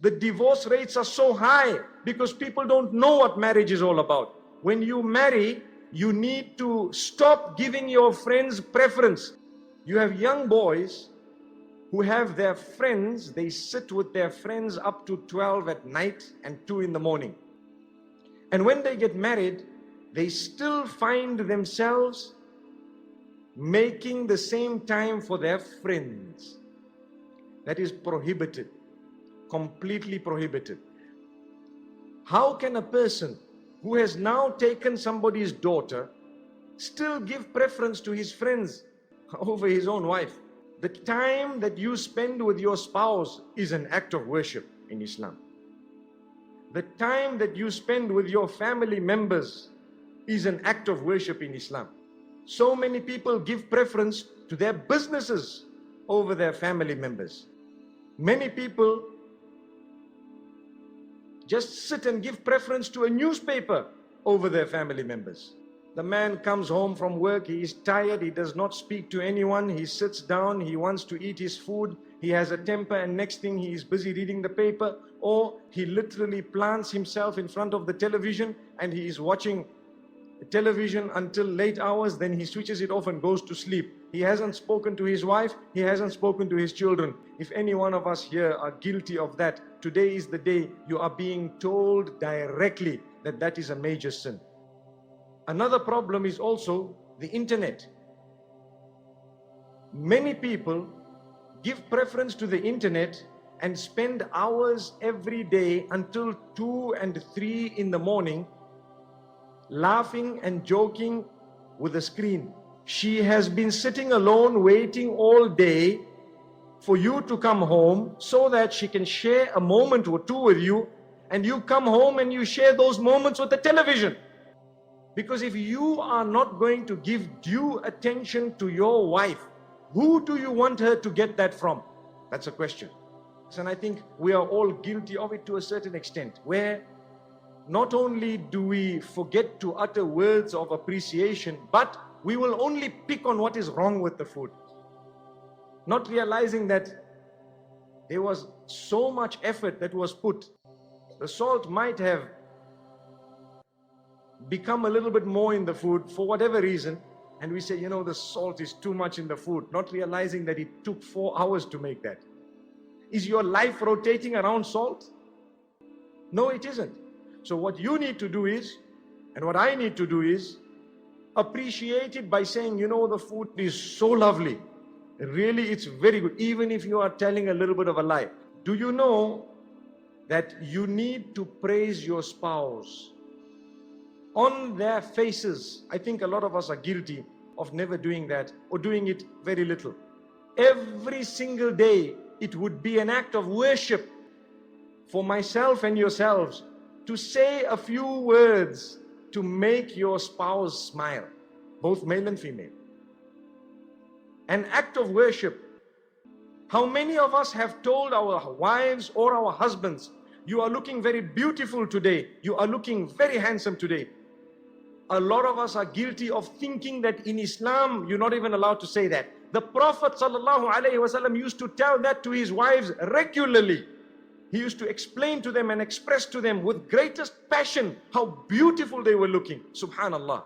The divorce rates are so high because people don't know what marriage is all about. When you marry, you need to stop giving your friends preference. You have young boys who have their friends, they sit with their friends up to 12 at night and 2 in the morning. And when they get married, they still find themselves making the same time for their friends. That is prohibited, completely prohibited. How can a person who has now taken somebody's daughter still give preference to his friends over his own wife? The time that you spend with your spouse is an act of worship in Islam. The time that you spend with your family members is an act of worship in Islam. So many people give preference to their businesses over their family members. Many people just sit and give preference to a newspaper over their family members. The man comes home from work, he is tired, he does not speak to anyone, he sits down, he wants to eat his food, he has a temper, and next thing he is busy reading the paper, or he literally plants himself in front of the television and he is watching television until late hours, then he switches it off and goes to sleep. He hasn't spoken to his wife, he hasn't spoken to his children. If any one of us here are guilty of that, today is the day you are being told directly that that is a major sin. Another problem is also the internet. Many people give preference to the internet and spend hours every day until 2 and 3 in the morning laughing and joking with the screen. She has been sitting alone waiting all day for you to come home so that she can share a moment or two with you, and you come home and you share those moments with the television. Because if you are not going to give due attention to your wife, who do you want her to get that from? That's a question. And I think we are all guilty of it to a certain extent, where not only do we forget to utter words of appreciation, but we will only pick on what is wrong with the food, not realizing that there was so much effort that was put. The salt might have become a little bit more in the food for whatever reason, and we say, you know, the salt is too much in the food, not realizing that it took 4 hours to make that. Is your life rotating around salt? No, it isn't. So what you need to do is, and what I need to do is, appreciate it by saying, you know, the food is so lovely. Really, it's very good, even if you are telling a little bit of a lie. Do you know that you need to praise your spouse on their faces? I think a lot of us are guilty of never doing that, or doing it very little. Every single day, it would be an act of worship for myself and yourselves to say a few words to make your spouse smile, both male and female. An act of worship. How many of us have told our wives or our husbands, you are looking very beautiful today, you are looking very handsome today? A lot of us are guilty of thinking that in Islam, you're not even allowed to say that. The Prophet ﷺ used to tell that to his wives regularly. He used to explain to them and express to them with greatest passion how beautiful they were looking. Subhanallah.